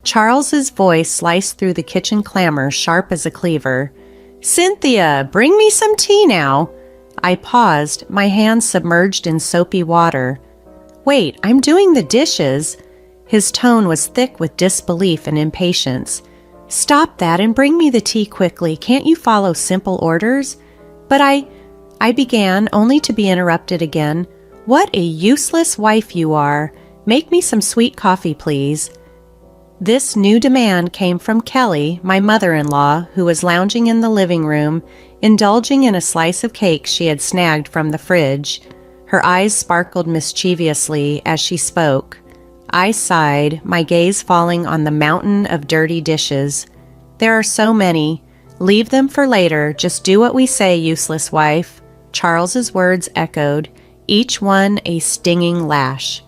Charles's voice sliced through the kitchen clamor sharp as a cleaver. "Cynthia, bring me some tea now." I paused, my hands submerged in soapy water. "Wait, I'm doing the dishes." His tone was thick with disbelief and impatience. "Stop that and bring me the tea quickly. Can't you follow simple orders?" "But I began, only to be interrupted again. "What a useless wife you are. Make me some sweet coffee, please." This new demand came from Kelly, my mother-in-law, who was lounging in the living room, indulging in a slice of cake she had snagged from the fridge. Her eyes sparkled mischievously as she spoke. I sighed, my gaze falling on the mountain of dirty dishes. "There are so many. Leave them for later. Just do what we say, useless wife." Charles's words echoed, each one a stinging lash.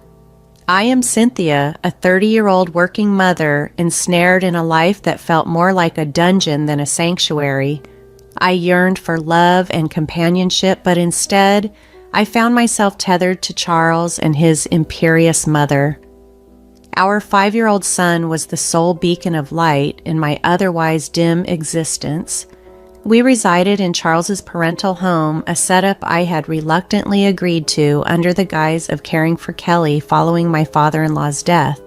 I am Cynthia, a 30-year-old working mother ensnared in a life that felt more like a dungeon than a sanctuary. I yearned for love and companionship, but instead, I found myself tethered to Charles and his imperious mother. Our 5-year-old son was the sole beacon of light in my otherwise dim existence. We resided in Charles's parental home, a setup I had reluctantly agreed to under the guise of caring for Kelly following my father-in-law's death.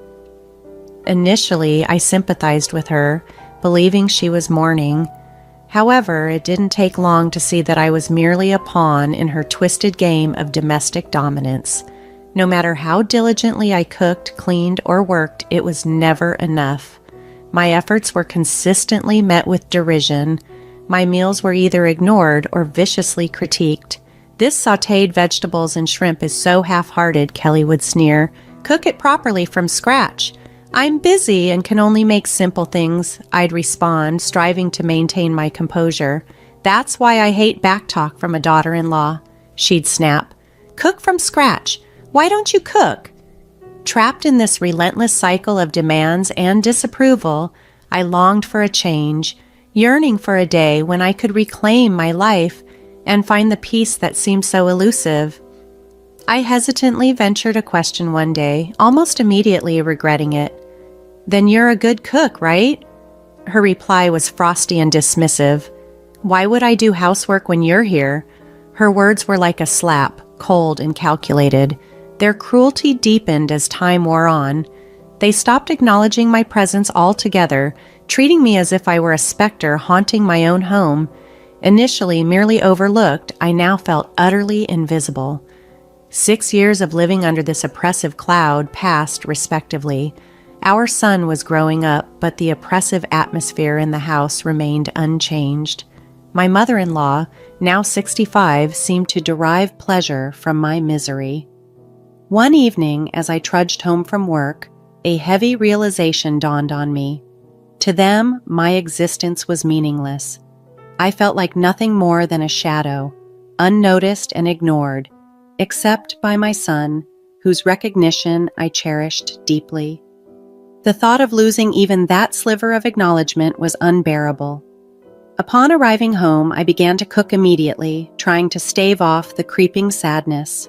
Initially, I sympathized with her, believing she was mourning. However, it didn't take long to see that I was merely a pawn in her twisted game of domestic dominance. No matter how diligently I cooked, cleaned, or worked, it was never enough. My efforts were consistently met with derision. My meals were either ignored or viciously critiqued. "This sautéed vegetables and shrimp is so half-hearted," Kelly would sneer. "Cook it properly from scratch." "I'm busy and can only make simple things," I'd respond, striving to maintain my composure. "That's why I hate backtalk from a daughter-in-law," she'd snap. "Cook from scratch. Why don't you cook?" Trapped in this relentless cycle of demands and disapproval, I longed for a change, yearning for a day when I could reclaim my life and find the peace that seemed so elusive. I hesitantly ventured a question one day, almost immediately regretting it. "Then you're a good cook, right?" Her reply was frosty and dismissive. "Why would I do housework when you're here?" Her words were like a slap, cold and calculated. Their cruelty deepened as time wore on. They stopped acknowledging my presence altogether, treating me as if I were a specter haunting my own home. Initially merely overlooked, I now felt utterly invisible. 6 years of living under this oppressive cloud passed respectively. Our son was growing up, but the oppressive atmosphere in the house remained unchanged. My mother-in-law, now 65, seemed to derive pleasure from my misery. One evening, as I trudged home from work, a heavy realization dawned on me. To them, my existence was meaningless. I felt like nothing more than a shadow, unnoticed and ignored, except by my son, whose recognition I cherished deeply. The thought of losing even that sliver of acknowledgement was unbearable. Upon arriving home, I began to cook immediately, trying to stave off the creeping sadness.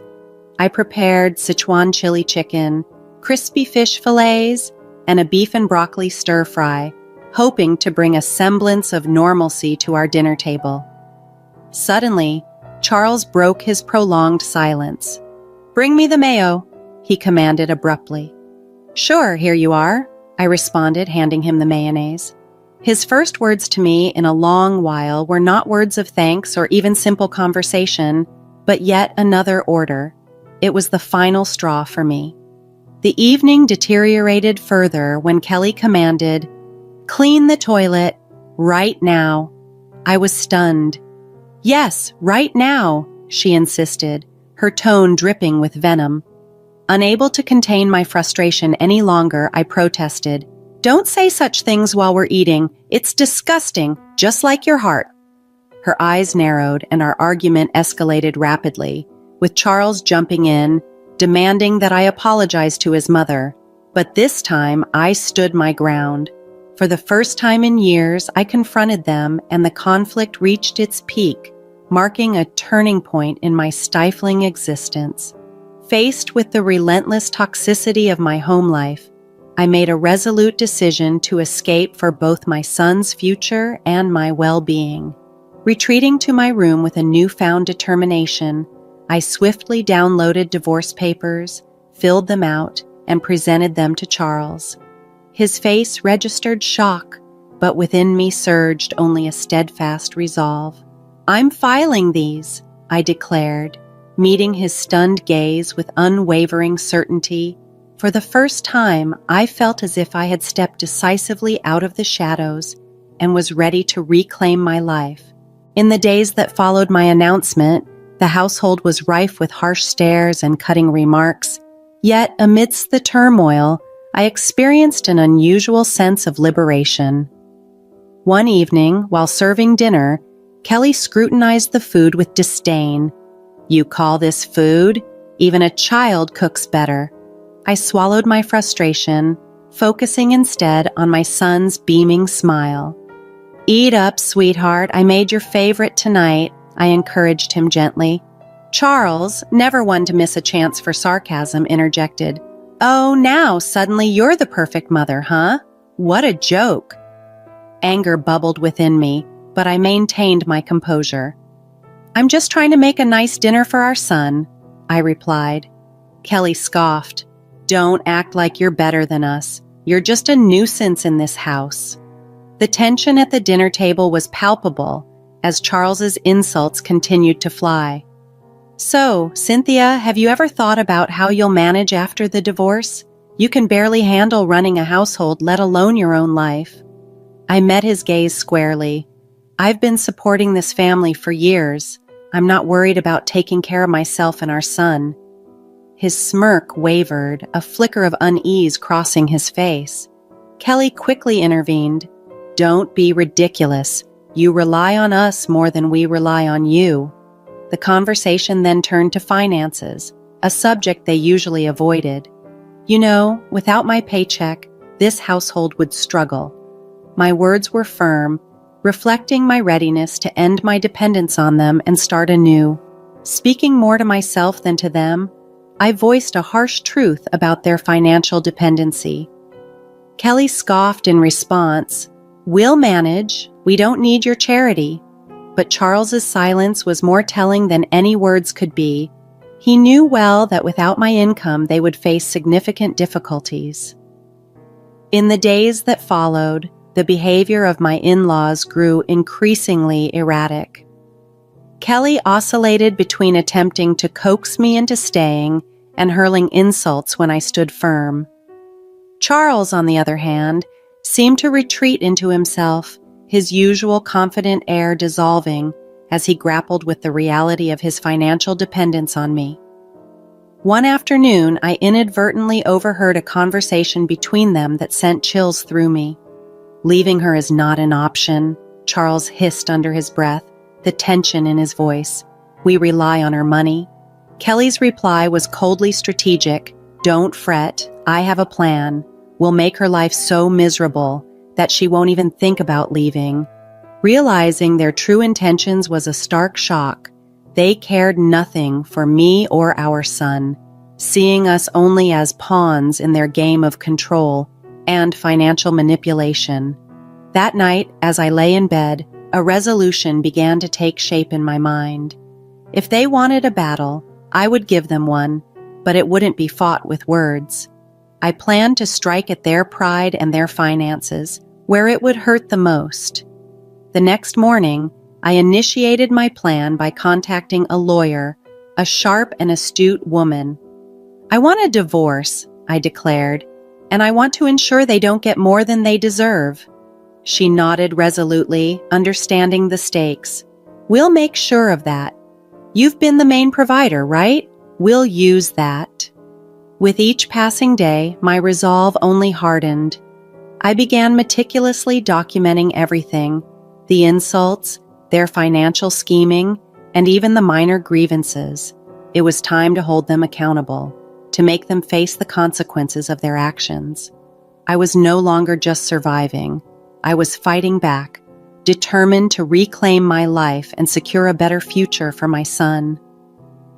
I prepared Sichuan chili chicken, crispy fish fillets, and a beef and broccoli stir-fry, hoping to bring a semblance of normalcy to our dinner table. Suddenly, Charles broke his prolonged silence. "Bring me the mayo," he commanded abruptly. "Sure, here you are," I responded, handing him the mayonnaise. His first words to me in a long while were not words of thanks or even simple conversation, but yet another order. It was the final straw for me. The evening deteriorated further when Kelly commanded, "Clean the toilet, right now." I was stunned. "Yes, right now," she insisted, her tone dripping with venom. Unable to contain my frustration any longer, I protested, "Don't say such things while we're eating. It's disgusting, just like your heart." Her eyes narrowed and our argument escalated rapidly, with Charles jumping in, demanding that I apologize to his mother. But this time, I stood my ground. For the first time in years, I confronted them, and the conflict reached its peak, marking a turning point in my stifling existence. Faced with the relentless toxicity of my home life, I made a resolute decision to escape for both my son's future and my well-being. Retreating to my room with a newfound determination, I swiftly downloaded divorce papers, filled them out, and presented them to Charles. His face registered shock, but within me surged only a steadfast resolve. "I'm filing these," I declared, meeting his stunned gaze with unwavering certainty. For the first time, I felt as if I had stepped decisively out of the shadows and was ready to reclaim my life. In the days that followed my announcement, the household was rife with harsh stares and cutting remarks. Yet, amidst the turmoil, I experienced an unusual sense of liberation. One evening, while serving dinner, Kelly scrutinized the food with disdain. "You call this food? Even a child cooks better." I swallowed my frustration, focusing instead on my son's beaming smile. "Eat up, sweetheart. I made your favorite tonight," I encouraged him gently. Charles, never one to miss a chance for sarcasm, interjected, "Oh, now suddenly you're the perfect mother, huh? What a joke." Anger bubbled within me, but I maintained my composure. "I'm just trying to make a nice dinner for our son," I replied. Kelly scoffed. "Don't act like you're better than us. You're just a nuisance in this house." The tension at the dinner table was palpable as Charles's insults continued to fly. "So, Cynthia, have you ever thought about how you'll manage after the divorce? You can barely handle running a household, let alone your own life." I met his gaze squarely. "I've been supporting this family for years. I'm not worried about taking care of myself and our son." His smirk wavered, a flicker of unease crossing his face. Kelly quickly intervened. "Don't be ridiculous. You rely on us more than we rely on you." The conversation then turned to finances, a subject they usually avoided. "You know, without my paycheck, this household would struggle." My words were firm, reflecting my readiness to end my dependence on them and start anew. Speaking more to myself than to them, I voiced a harsh truth about their financial dependency. Kelly scoffed in response. "We'll manage. We don't need your charity." But Charles's silence was more telling than any words could be. He knew well that without my income, they would face significant difficulties. In the days that followed, the behavior of my in-laws grew increasingly erratic. Kelly oscillated between attempting to coax me into staying and hurling insults when I stood firm. Charles, on the other hand, seemed to retreat into himself, his usual confident air dissolving as he grappled with the reality of his financial dependence on me. One afternoon, I inadvertently overheard a conversation between them that sent chills through me. "Leaving her is not an option," Charles hissed under his breath, the tension in his voice. "We rely on her money." Kelly's reply was coldly strategic. "Don't fret. I have a plan. We'll make her life so miserable that she won't even think about leaving." Realizing their true intentions was a stark shock. They cared nothing for me or our son, seeing us only as pawns in their game of control and financial manipulation. That night, as I lay in bed, a resolution began to take shape in my mind. If they wanted a battle, I would give them one, but it wouldn't be fought with words. I planned to strike at their pride and their finances, where it would hurt the most. The next morning, I initiated my plan by contacting a lawyer, a sharp and astute woman. "I want a divorce," I declared, "and I want to ensure they don't get more than they deserve." She nodded resolutely, understanding the stakes. "We'll make sure of that. You've been the main provider, right? We'll use that." With each passing day, my resolve only hardened. I began meticulously documenting everything, the insults, their financial scheming, and even the minor grievances. It was time to hold them accountable, to make them face the consequences of their actions. I was no longer just surviving. I was fighting back, determined to reclaim my life and secure a better future for my son.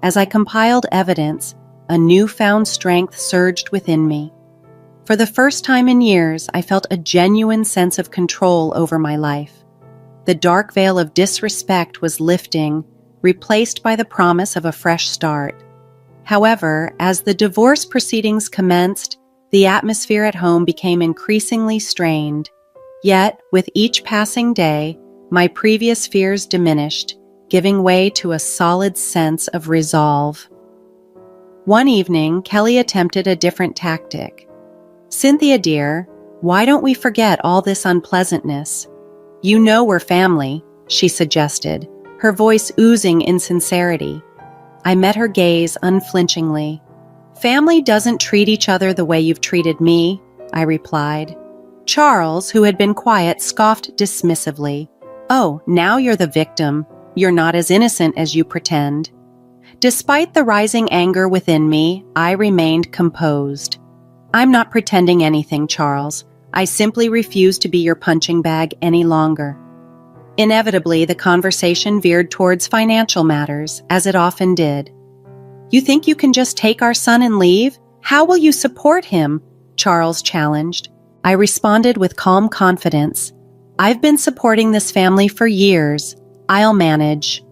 As I compiled evidence, a newfound strength surged within me. For the first time in years, I felt a genuine sense of control over my life. The dark veil of disrespect was lifting, replaced by the promise of a fresh start. However, as the divorce proceedings commenced, the atmosphere at home became increasingly strained. Yet, with each passing day, my previous fears diminished, giving way to a solid sense of resolve. One evening, Kelly attempted a different tactic. "Cynthia, dear, why don't we forget all this unpleasantness? You know we're family," she suggested, her voice oozing insincerity. I met her gaze unflinchingly. "Family doesn't treat each other the way you've treated me," I replied. Charles, who had been quiet, scoffed dismissively. "Oh, now you're the victim. You're not as innocent as you pretend." Despite the rising anger within me, I remained composed. "I'm not pretending anything, Charles. I simply refuse to be your punching bag any longer." Inevitably, the conversation veered towards financial matters, as it often did. "You think you can just take our son and leave? How will you support him?" Charles challenged. I responded with calm confidence. "I've been supporting this family for years. I'll manage."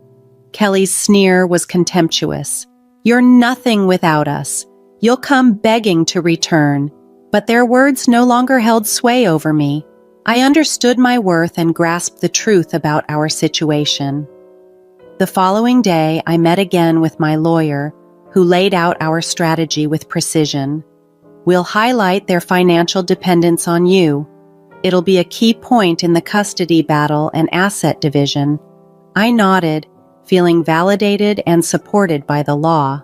Kelly's sneer was contemptuous. "You're nothing without us. You'll come begging to return." But their words no longer held sway over me. I understood my worth and grasped the truth about our situation. The following day, I met again with my lawyer, who laid out our strategy with precision. "We'll highlight their financial dependence on you. It'll be a key point in the custody battle and asset division." I nodded, feeling validated and supported by the law.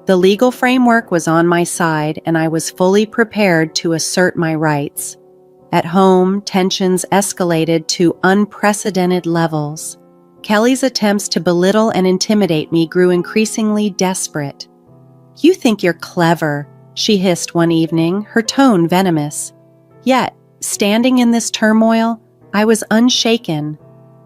The legal framework was on my side, and I was fully prepared to assert my rights. At home, tensions escalated to unprecedented levels. Kelly's attempts to belittle and intimidate me grew increasingly desperate. "You think you're clever," she hissed one evening, her tone venomous. Yet, standing in this turmoil, I was unshaken.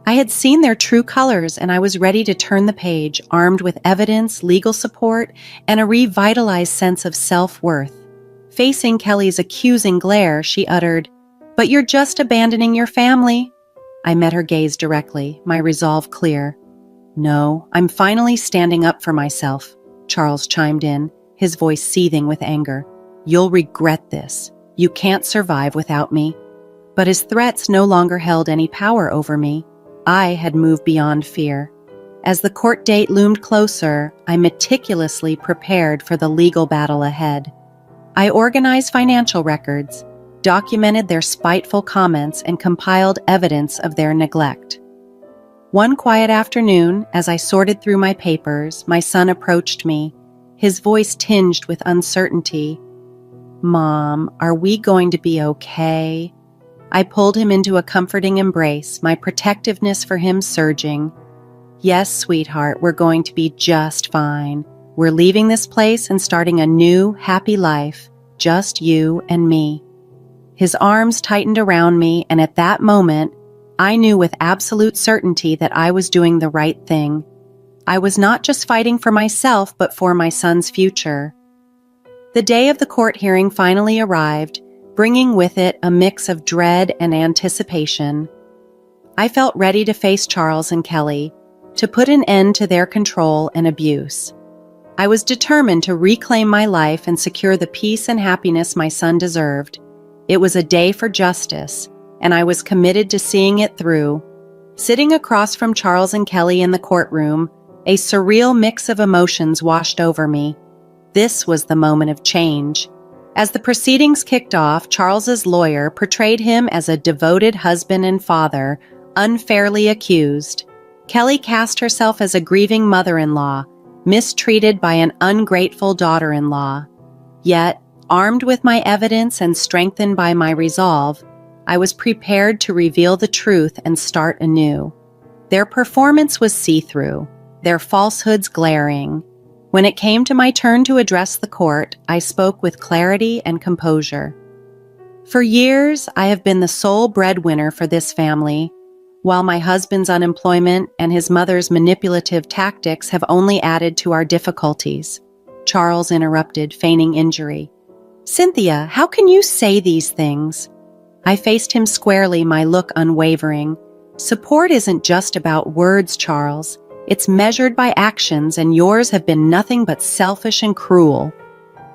I had seen their true colors, and I was ready to turn the page, armed with evidence, legal support, and a revitalized sense of self-worth. Facing Kelly's accusing glare, she uttered, "But you're just abandoning your family." I met her gaze directly, my resolve clear. "No, I'm finally standing up for myself," Charles chimed in, his voice seething with anger. "You'll regret this. You can't survive without me." But his threats no longer held any power over me. I had moved beyond fear. As the court date loomed closer, I meticulously prepared for the legal battle ahead. I organized financial records, documented their spiteful comments, and compiled evidence of their neglect. One quiet afternoon, as I sorted through my papers, my son approached me, his voice tinged with uncertainty. "Mom, are we going to be okay?" I pulled him into a comforting embrace, my protectiveness for him surging. "Yes, sweetheart, we're going to be just fine. We're leaving this place and starting a new, happy life, just you and me." His arms tightened around me, and at that moment, I knew with absolute certainty that I was doing the right thing. I was not just fighting for myself, but for my son's future. The day of the court hearing finally arrived, bringing with it a mix of dread and anticipation. I felt ready to face Charles and Kelly, to put an end to their control and abuse. I was determined to reclaim my life and secure the peace and happiness my son deserved. It was a day for justice, and I was committed to seeing it through. Sitting across from Charles and Kelly in the courtroom, a surreal mix of emotions washed over me. This was the moment of change. As the proceedings kicked off, Charles's lawyer portrayed him as a devoted husband and father, unfairly accused. Kelly cast herself as a grieving mother-in-law, mistreated by an ungrateful daughter-in-law. Yet, armed with my evidence and strengthened by my resolve, I was prepared to reveal the truth and start anew. Their performance was see-through, their falsehoods glaring. When it came to my turn to address the court, I spoke with clarity and composure. "For years, I have been the sole breadwinner for this family, while my husband's unemployment and his mother's manipulative tactics have only added to our difficulties." Charles interrupted, feigning injury. "Cynthia, how can you say these things?" I faced him squarely, my look unwavering. "Support isn't just about words, Charles. It's measured by actions, and yours have been nothing but selfish and cruel."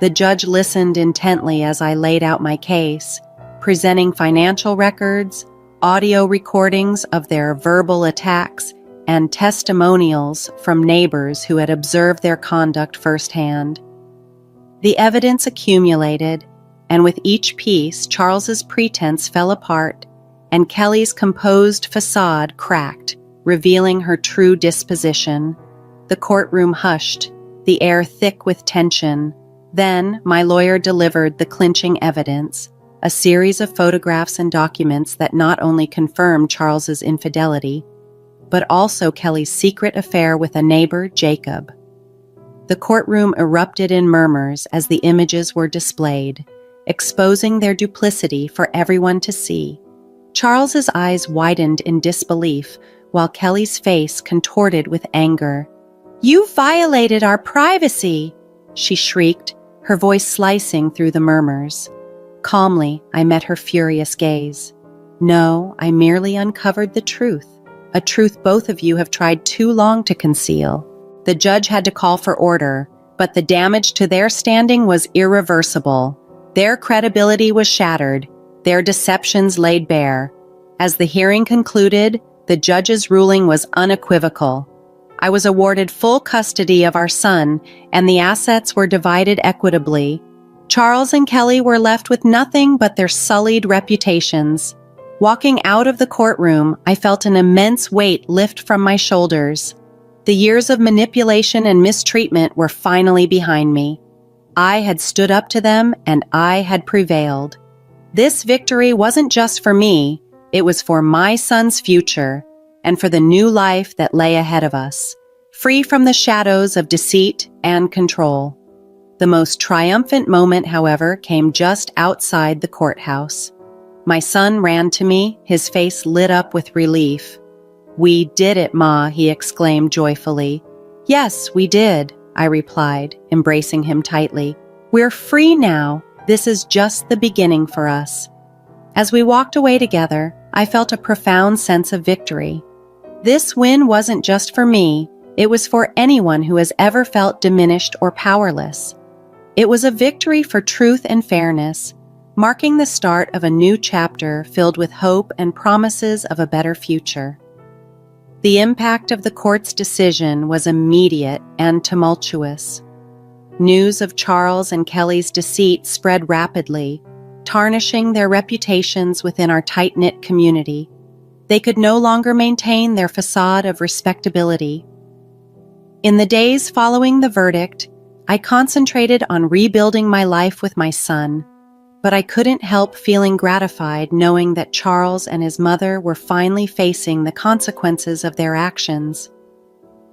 The judge listened intently as I laid out my case, presenting financial records, audio recordings of their verbal attacks, and testimonials from neighbors who had observed their conduct firsthand. The evidence accumulated, and with each piece, Charles's pretense fell apart, and Kelly's composed facade cracked, revealing her true disposition. The courtroom hushed, the air thick with tension. Then, my lawyer delivered the clinching evidence, a series of photographs and documents that not only confirmed Charles's infidelity, but also Kelly's secret affair with a neighbor, Jacob. The courtroom erupted in murmurs as the images were displayed, exposing their duplicity for everyone to see. Charles's eyes widened in disbelief, while Kelly's face contorted with anger. "You violated our privacy!" she shrieked, her voice slicing through the murmurs. Calmly, I met her furious gaze. "No, I merely uncovered the truth, a truth both of you have tried too long to conceal." The judge had to call for order, but the damage to their standing was irreversible. Their credibility was shattered, their deceptions laid bare. As the hearing concluded, the judge's ruling was unequivocal. I was awarded full custody of our son, and the assets were divided equitably. Charles and Kelly were left with nothing but their sullied reputations. Walking out of the courtroom, I felt an immense weight lift from my shoulders. The years of manipulation and mistreatment were finally behind me. I had stood up to them, and I had prevailed. This victory wasn't just for me, it was for my son's future, and for the new life that lay ahead of us, free from the shadows of deceit and control. The most triumphant moment, however, came just outside the courthouse. My son ran to me, his face lit up with relief. "We did it, Ma," he exclaimed joyfully. "Yes, we did," I replied, embracing him tightly. "We're free now. This is just the beginning for us." As we walked away together, I felt a profound sense of victory. This win wasn't just for me, it was for anyone who has ever felt diminished or powerless. It was a victory for truth and fairness, marking the start of a new chapter filled with hope and promises of a better future. The impact of the court's decision was immediate and tumultuous. News of Charles and Kelly's deceit spread rapidly, tarnishing their reputations within our tight-knit community. They could no longer maintain their facade of respectability. In the days following the verdict, I concentrated on rebuilding my life with my son, but I couldn't help feeling gratified knowing that Charles and his mother were finally facing the consequences of their actions.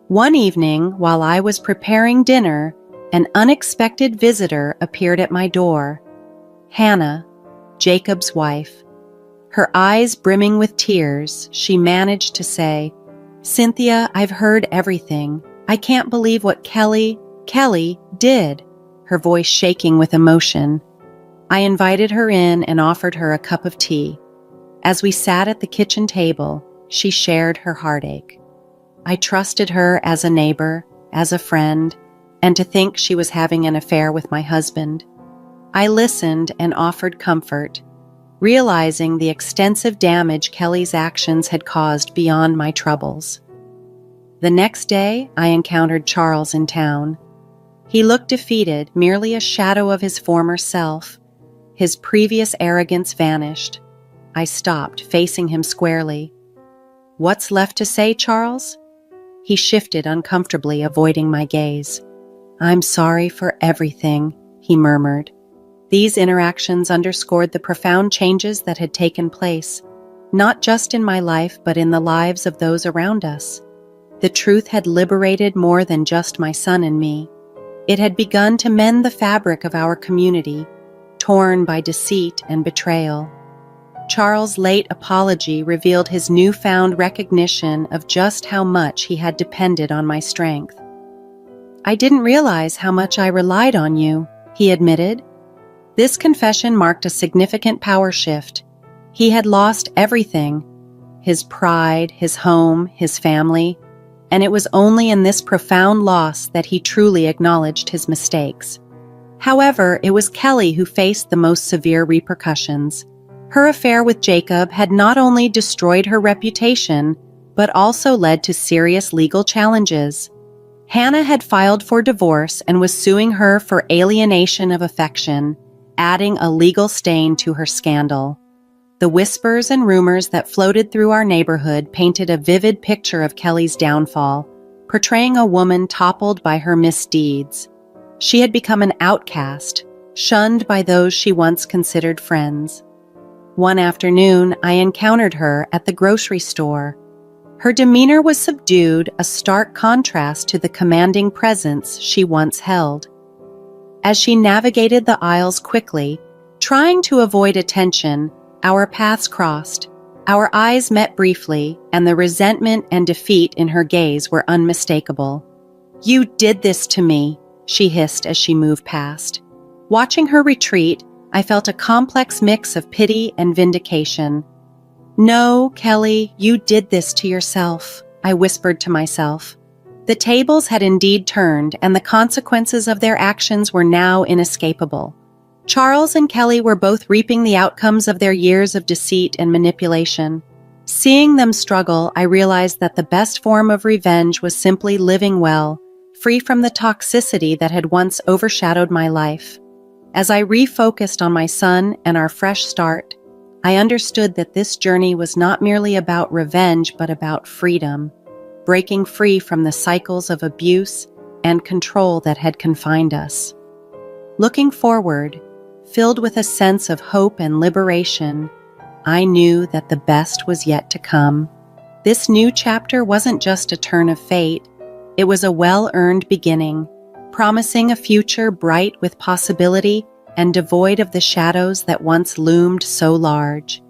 One evening, while I was preparing dinner, an unexpected visitor appeared at my door. Hannah, Jacob's wife. Her eyes brimming with tears, she managed to say, "Cynthia, I've heard everything. I can't believe what Kelly did," her voice shaking with emotion. I invited her in and offered her a cup of tea. As we sat at the kitchen table, she shared her heartache. I trusted her as a neighbor, as a friend, and to think she was having an affair with my husband. I listened and offered comfort, realizing the extensive damage Kelly's actions had caused beyond my troubles. The next day, I encountered Charles in town. He looked defeated, merely a shadow of his former self. His previous arrogance vanished. I stopped, facing him squarely. "What's left to say, Charles?" He shifted uncomfortably, avoiding my gaze. "I'm sorry for everything," he murmured. These interactions underscored the profound changes that had taken place, not just in my life, but in the lives of those around us. The truth had liberated more than just my son and me. It had begun to mend the fabric of our community, torn by deceit and betrayal. Charles' late apology revealed his newfound recognition of just how much he had depended on my strength. "I didn't realize how much I relied on you," he admitted. This confession marked a significant power shift. He had lost everything: his pride, his home, his family, and it was only in this profound loss that he truly acknowledged his mistakes. However, it was Kelly who faced the most severe repercussions. Her affair with Jacob had not only destroyed her reputation, but also led to serious legal challenges. Hannah had filed for divorce and was suing her for alienation of affection, adding a legal stain to her scandal. The whispers and rumors that floated through our neighborhood painted a vivid picture of Kelly's downfall, portraying a woman toppled by her misdeeds. She had become an outcast, shunned by those she once considered friends. One afternoon, I encountered her at the grocery store. Her demeanor was subdued, a stark contrast to the commanding presence she once held. As she navigated the aisles quickly, trying to avoid attention, our paths crossed. Our eyes met briefly, and the resentment and defeat in her gaze were unmistakable. "You did this to me," she hissed as she moved past. Watching her retreat, I felt a complex mix of pity and vindication. "No, Kelly, you did this to yourself," I whispered to myself. The tables had indeed turned, and the consequences of their actions were now inescapable. Charles and Kelly were both reaping the outcomes of their years of deceit and manipulation. Seeing them struggle, I realized that the best form of revenge was simply living well, free from the toxicity that had once overshadowed my life. As I refocused on my son and our fresh start, I understood that this journey was not merely about revenge, but about freedom, breaking free from the cycles of abuse and control that had confined us. Looking forward, filled with a sense of hope and liberation, I knew that the best was yet to come. This new chapter wasn't just a turn of fate, it was a well-earned beginning, promising a future bright with possibility and devoid of the shadows that once loomed so large.